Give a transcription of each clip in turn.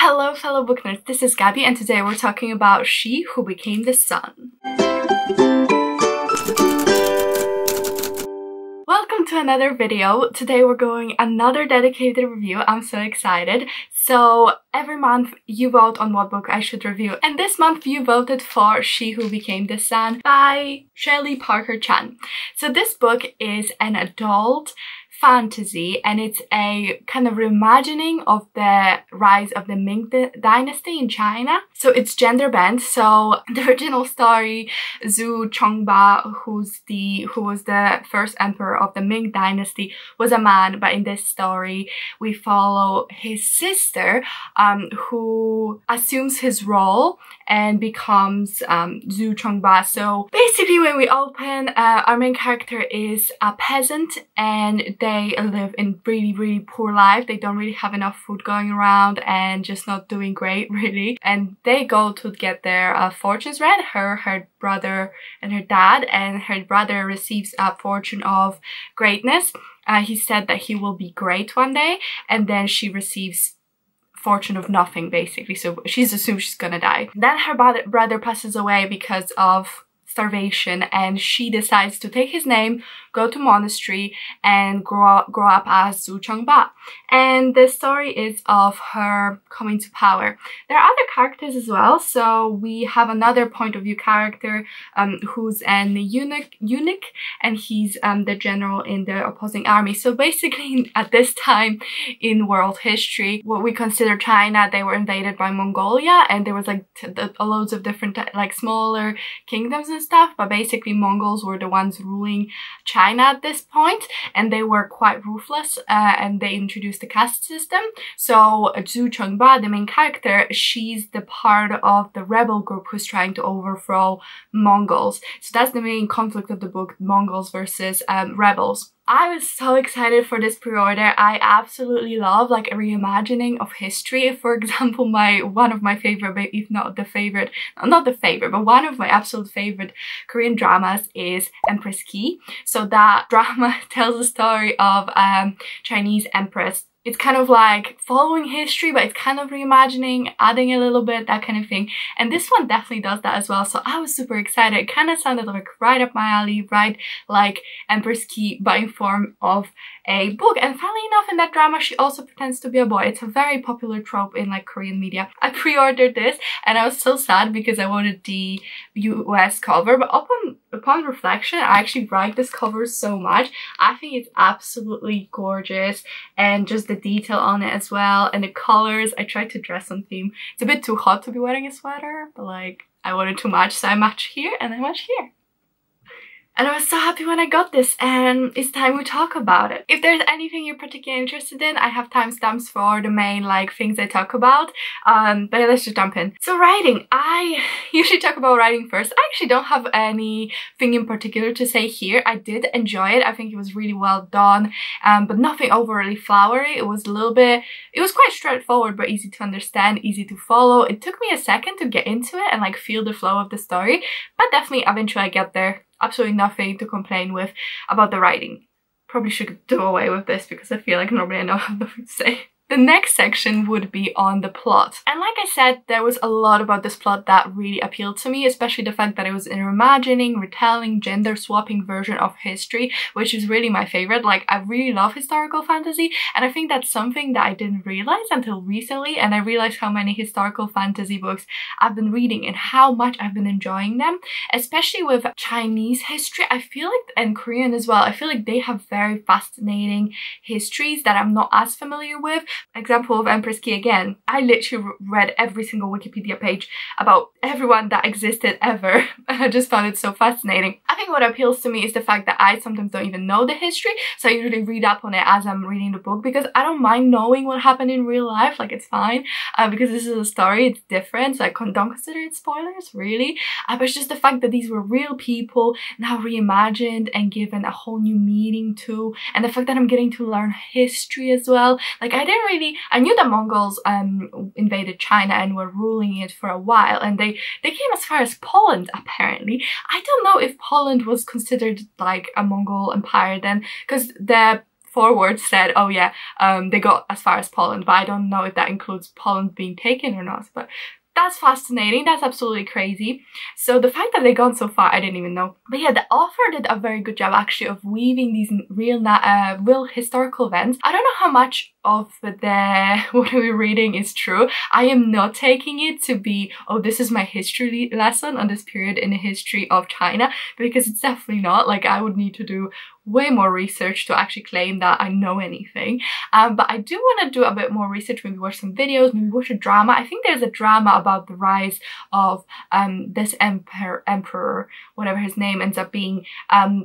Hello fellow book nerds, this is Gabby and today we're talking about She Who Became the Sun. Welcome to another video. Today we're going another dedicated review. I'm so excited. So every month you vote on what book I should review, and this month you voted for She Who Became the Sun by Shelley Parker-Chan. So this book is an adult fantasy and it's a kind of reimagining of the rise of the Ming dynasty in China. So it's gender bent. So the original story, Zhu Chongba, who was the first emperor of the Ming dynasty, was a man, but in this story we follow his sister who assumes his role and becomes Zhu Chongba. So basically when we open, our main character is a peasant and they live in really poor life. They don't really have enough food going around and just not doing great really. And they go to get their fortunes read, her brother and her dad, and her brother receives a fortune of greatness. He said that he will be great one day, and then she receives fortune of nothing basically, so she's assumed she's gonna die. Then her brother passes away because of starvation and she decides to take his name, go to monastery and grow up as Zhu Chongba. And the story is of her coming to power. There are other characters as well. So we have another point of view character who's an eunuch and he's the general in the opposing army. So basically at this time in world history, what we consider China, they were invaded by Mongolia and there was like loads of different like smaller kingdoms and stuff, but basically Mongols were the ones ruling China at this point, and they were quite ruthless and they introduced the caste system. So Zhu Chongba, the main character, she's the part of the rebel group who's trying to overthrow Mongols. So that's the main conflict of the book, Mongols versus rebels. I was so excited for this pre-order. I absolutely love like a reimagining of history. For example, one of my favorite, if not the favorite, not the favorite, but one of my absolute favorite Korean dramas is Empress Ki. So that drama tells the story of Chinese empress. It's kind of like following history, but it's kind of reimagining, adding a little bit, that kind of thing. And this one definitely does that as well. So I was super excited. It kind of sounded like right up my alley, right like Empress Ki, but in form of a book. And funnily enough, in that drama, she also pretends to be a boy. It's a very popular trope in like Korean media. I pre-ordered this and I was so sad because I wanted the US cover, but upon reflection, I actually like this cover so much. I think it's absolutely gorgeous, and just the detail on it as well, and the colors. I tried to dress on theme. It's a bit too hot to be wearing a sweater, but like I wanted to match, so I match here and I match here. And I was so happy when I got this, and it's time we talk about it. If there's anything you're particularly interested in, I have timestamps for the main like things I talk about, but let's just jump in. So writing, I usually talk about writing first. I actually don't have anything in particular to say here. I did enjoy it. I think it was really well done, but nothing overly flowery. It was quite straightforward but easy to understand, easy to follow. It took me a second to get into it and like feel the flow of the story, but definitely eventually I get there. Absolutely nothing to complain with about the writing. Probably should do away with this because I feel like normally I know I have nothing to say. The next section would be on the plot. And like I said, there was a lot about this plot that really appealed to me, especially the fact that it was an reimagining, retelling, gender-swapping version of history, which is really my favorite. Like, I really love historical fantasy, and I think that's something that I didn't realize until recently, and I realized how many historical fantasy books I've been reading and how much I've been enjoying them, especially with Chinese history. I feel like, and Korean as well, I feel like they have very fascinating histories that I'm not as familiar with. Example of Empress Ki again. I literally read every single Wikipedia page about everyone that existed ever, and I just found it so fascinating. I think what appeals to me is the fact that I sometimes don't even know the history, so I usually read up on it as I'm reading the book because I don't mind knowing what happened in real life. Like, it's fine because this is a story, it's different, so I don't consider it spoilers really, but it's just the fact that these were real people now reimagined and given a whole new meaning to, and the fact that I'm getting to learn history as well. Like, I knew the Mongols invaded China and were ruling it for a while, and they came as far as Poland apparently. I don't know if Poland was considered like a Mongol empire then, because the forward said, oh yeah, they got as far as Poland, but I don't know if that includes Poland being taken or not. But that's fascinating. That's absolutely crazy. So the fact that they gone so far, I didn't even know. But yeah, the author did a very good job actually of weaving these real historical events. I don't know how much of the what we're reading is true. I am not taking it to be, oh, this is my history lesson on this period in the history of China, because it's definitely not. Like, I would need to do way more research to actually claim that I know anything. But I do want to do a bit more research, maybe watch some videos, maybe watch a drama. I think there's a drama about the rise of this emperor, whatever his name ends up being.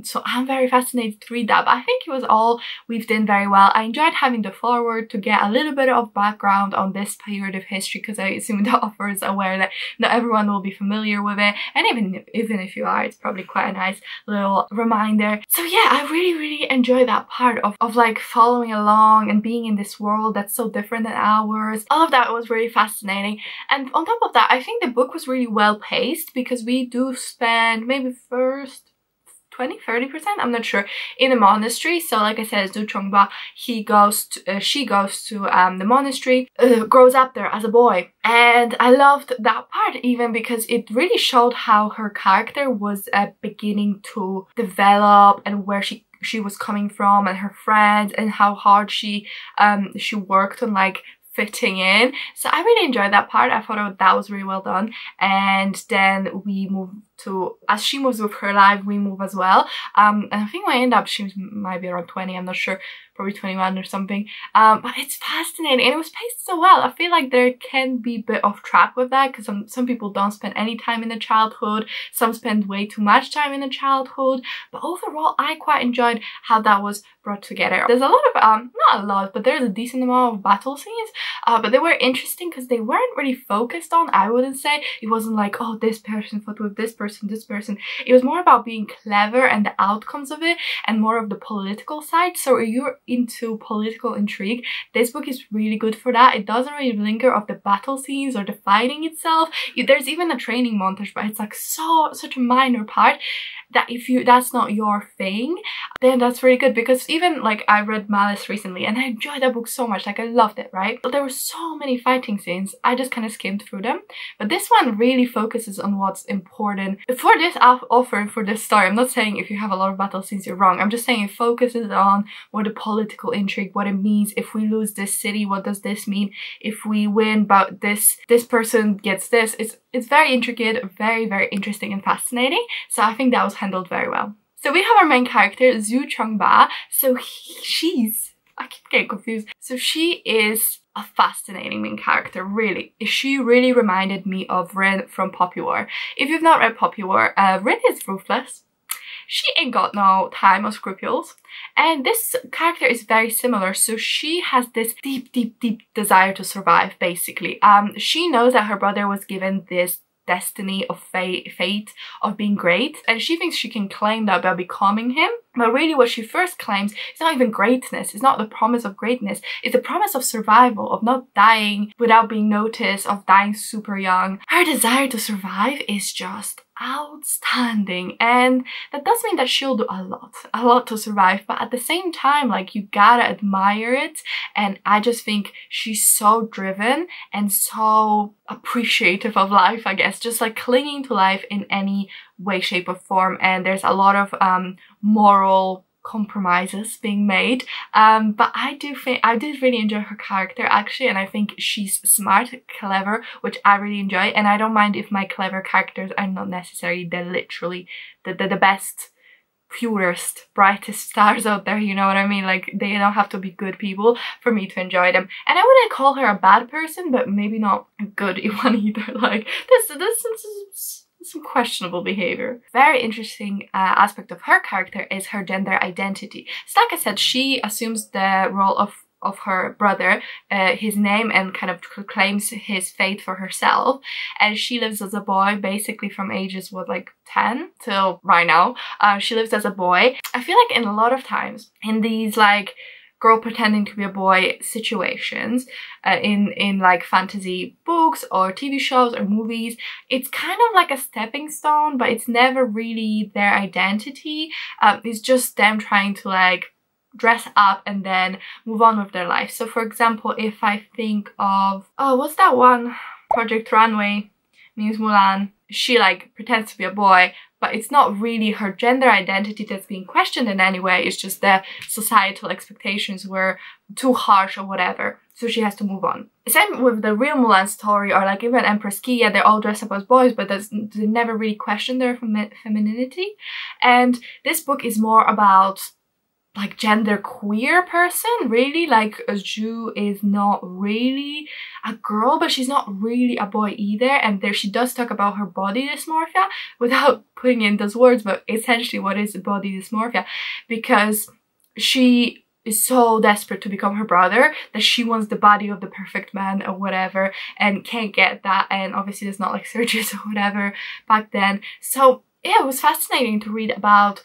So I'm very fascinated to read that. But I think it was all weaved in very well. I enjoyed having the foreword to get a little bit of background on this period of history, because I assume the author is aware that not everyone will be familiar with it, and even if you are, it's probably quite a nice little reminder. So yeah, I really enjoy that part of like following along and being in this world that's so different than ours. All of that was really fascinating. And on top of that, I think the book was really well paced, because we do spend maybe first 20-30%, I'm not sure, in the monastery. So like I said, Zhu Chongba, she goes to the monastery, grows up there as a boy. And I loved that part, even because it really showed how her character was beginning to develop, and where she was coming from, and her friends, and how hard she worked on like fitting in. So I really enjoyed that part. I thought that was really well done. And then we move to, as she moves with her life, we move as well. And I think when I end up, she might be around 20, I'm not sure, probably 21 or something. But it's fascinating, and it was paced so well. I feel like there can be a bit off track with that, because some people don't spend any time in the childhood, some spend way too much time in the childhood. But overall, I quite enjoyed how that was brought together. There's a lot of, not a lot, but there's a decent amount of battle scenes, but they were interesting because they weren't really focused on, I wouldn't say. It wasn't like, oh, this person fought with this person. It was more about being clever and the outcomes of it, and more of the political side. So if you're into political intrigue, this book is really good for that. It doesn't really linger off the battle scenes or the fighting itself. There's even a training montage, but it's like such a minor part that if that's not your thing, then that's really good. Because even like, I read Malice recently and I enjoyed that book so much, like I loved it, right? But there were so many fighting scenes, I just kind of skimmed through them. But this one really focuses on what's important for this author, for this story. I'm not saying if you have a lot of battle scenes you're wrong, I'm just saying it focuses on what the political intrigue, what it means. If we lose this city, what does this mean? If we win, but this person gets this. It's very intricate, very interesting and fascinating. So I think that was handled very well. So we have our main character, Zhu Chongba. So I keep getting confused. So she is a fascinating main character, really. She really reminded me of Rin from Poppy War. If you've not read Poppy War, Rin is ruthless. She ain't got no time or scruples. And this character is very similar. So she has this deep desire to survive, basically. She knows that her brother was given this destiny of fate of being great, and she thinks she can claim that by becoming him. But really what she first claims is not even greatness, it's not the promise of greatness, it's the promise of survival, of not dying without being noticed, of dying super young. Her desire to survive is just outstanding, and that does mean that she'll do a lot to survive, but at the same time, like, you gotta admire it. And I just think she's so driven and so appreciative of life, I guess, just like clinging to life in any way, shape or form. And there's a lot of moral compromises being made, but I did really enjoy her character, actually, and I think she's smart, clever, which I really enjoy. And I don't mind if my clever characters are not necessarily the best, purest, brightest stars out there, you know what I mean? Like, they don't have to be good people for me to enjoy them. And I wouldn't call her a bad person, but maybe not a good one either. Like, this some questionable behavior. Very interesting aspect of her character is her gender identity. So like I said, she assumes the role of her brother, his name, and kind of claims his fate for herself. And she lives as a boy basically from ages, what, like 10 till right now. She lives as a boy. I feel like in a lot of times in these like girl pretending to be a boy situations, in like fantasy books or TV shows or movies, it's kind of like a stepping stone, but it's never really their identity. It's just them trying to like dress up and then move on with their life. So for example, if I think of, oh, what's that one? Project Runway, Ming's Mulan. She like pretends to be a boy, but it's not really her gender identity that's being questioned in any way. It's just that societal expectations were too harsh or whatever. So she has to move on. Same with the real Mulan story, or like even Empress Ki, yeah, they're all dressed up as boys, but they never really question their femininity. And this book is more about like gender queer person, really. Like Zhu is not really a girl, but she's not really a boy either, and there she does talk about her body dysmorphia without putting in those words, but essentially what is body dysmorphia, because she is so desperate to become her brother that she wants the body of the perfect man or whatever, and can't get that, and obviously there's not like surgeries or whatever back then. So yeah, it was fascinating to read about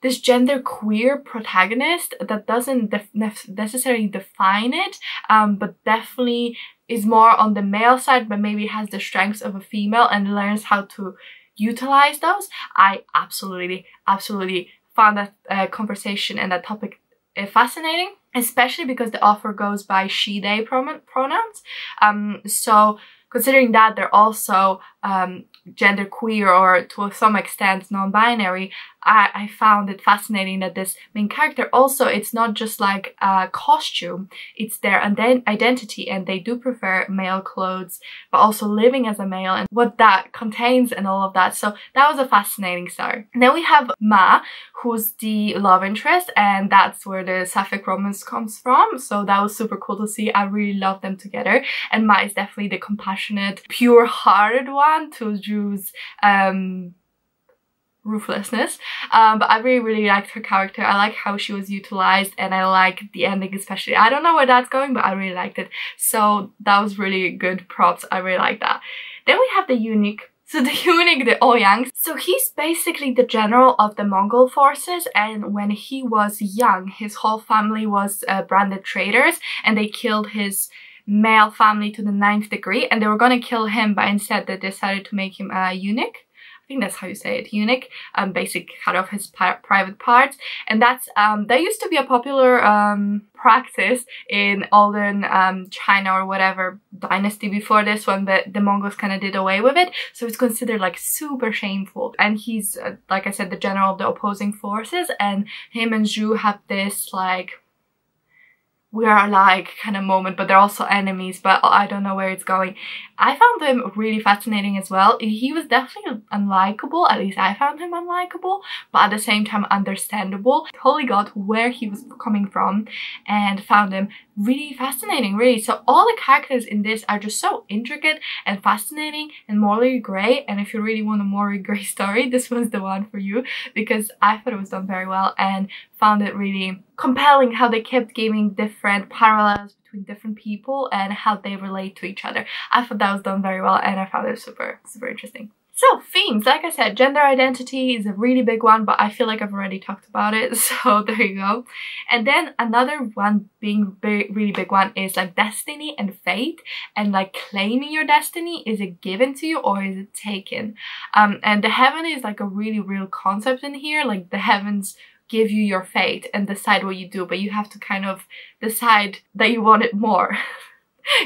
this gender queer protagonist that doesn't necessarily define it, but definitely is more on the male side, but maybe has the strengths of a female and learns how to utilize those. I absolutely found that conversation and that topic fascinating, especially because the author goes by she, they pronouns. So considering that they're also gender queer or to some extent non-binary, I found it fascinating that this main character also, it's not just like a costume, it's their identity, and they do prefer male clothes, but also living as a male and what that contains and all of that. So that was a fascinating start. And then we have Ma, who's the love interest, and that's where the sapphic romance comes from. So that was super cool to see. I really love them together. And Ma is definitely the compassionate, pure-hearted one to Zhu's ruthlessness, but I really liked her character. I like how she was utilized, and I like the ending especially. I don't know where that's going, but I really liked it. So that was really good props. I really like that. Then we have the eunuch. So the eunuch, the Ouyang, so he's basically the general of the Mongol forces, and when he was young, his whole family was branded traitors, and they killed his male family to the 9th degree, and they were gonna kill him, but instead they decided to make him a eunuch. I think that's how you say it, eunuch, basic cut off his private parts. And that's, that used to be a popular practice in olden China or whatever dynasty before this one, but the Mongols kind of did away with it. So it's considered like super shameful. And he's, like I said, the general of the opposing forces, and him and Zhu have this like, we are alike kind of moment, but they're also enemies, but I don't know where it's going. I found him really fascinating as well. He was definitely unlikable, at least I found him unlikable, but at the same time understandable. Totally got where he was coming from and found him really fascinating, really. So all the characters in this are just so intricate and fascinating and morally grey, and if you really want a morally grey story, this was the one for you, because I thought it was done very well and found it really compelling how they kept giving different parallels between different people and how they relate to each other. I thought that was done very well, and I found it super interesting. So themes, like I said, gender identity is a really big one, but I feel like I've already talked about it, so there you go. And then another one being really big one is like destiny and fate, and like claiming your destiny. Is it given to you or is it taken? And the heaven is like a really real concept in here. Like the heavens give you your fate and decide what you do, but you have to kind of decide that you want it more.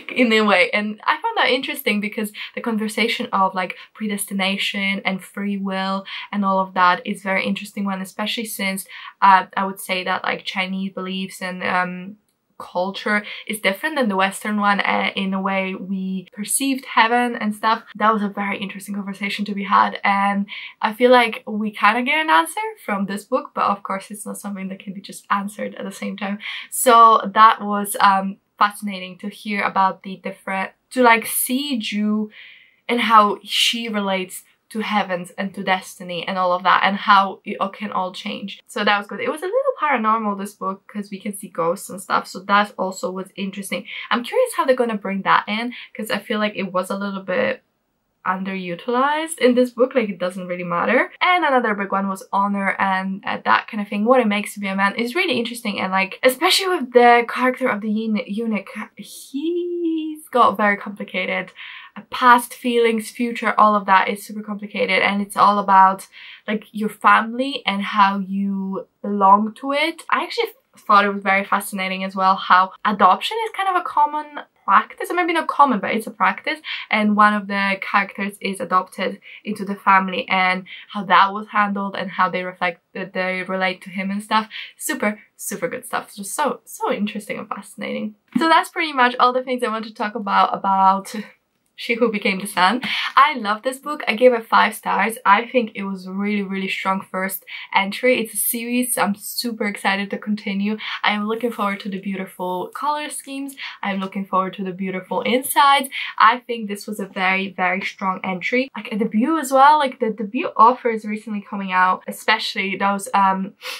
In a way. And I found that interesting because the conversation of like predestination and free will and all of that is very interesting one, especially since I would say that like Chinese beliefs and culture is different than the Western one, in a way we perceived heaven and stuff. That was a very interesting conversation to be had, and I feel like we kind of get an answer from this book, but of course it's not something that can be just answered at the same time. So that was fascinating to hear about the different, to like see Zhu and how she relates to heavens and to destiny and all of that, and how it can all change. So that was good. It was a little paranormal, this book, because we can see ghosts and stuff, so that also was interesting. I'm curious how they're gonna bring that in, because I feel like it was a little bit underutilized in this book, like it doesn't really matter. And another big one was honor and that kind of thing, what it makes to be a man is really interesting. And like especially with the character of the eunuch, he's got very complicated past, feelings, future, all of that is super complicated, and it's all about like your family and how you belong to it. I actually thought it was very fascinating as well how adoption is kind of a common practice, or maybe not common, but it's a practice, and one of the characters is adopted into the family, and how that was handled and how they relate to him and stuff. Super good stuff. Just so interesting and fascinating. So that's pretty much all the things I want to talk about She Who Became the Sun. I love this book. I gave it 5 stars. I think it was a really strong first entry. It's a series, so I'm super excited to continue. I am looking forward to the beautiful color schemes. I'm looking forward to the beautiful insides. I think this was a very strong entry. Like a debut as well, like the debut authors recently coming out, especially those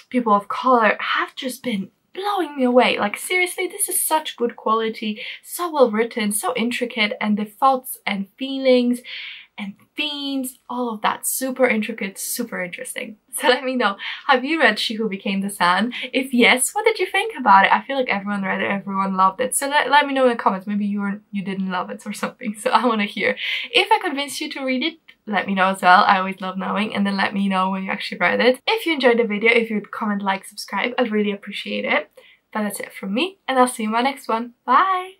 people of color, have just been blowing me away. Like seriously, this is such good quality, so well written, so intricate, and the thoughts and feelings and themes, all of that, super intricate, super interesting. So let me know, have you read She Who Became the Sun? If yes, what did you think about it? I feel like everyone read it, everyone loved it. So let me know in the comments, maybe you didn't love it or something, so I want to hear. If I convinced you to read it, let me know as well. I always love knowing, and then let me know when you actually read it. If you enjoyed the video, if you'd comment, like, subscribe, I'd really appreciate it. But that's it from me, and I'll see you in my next one. Bye!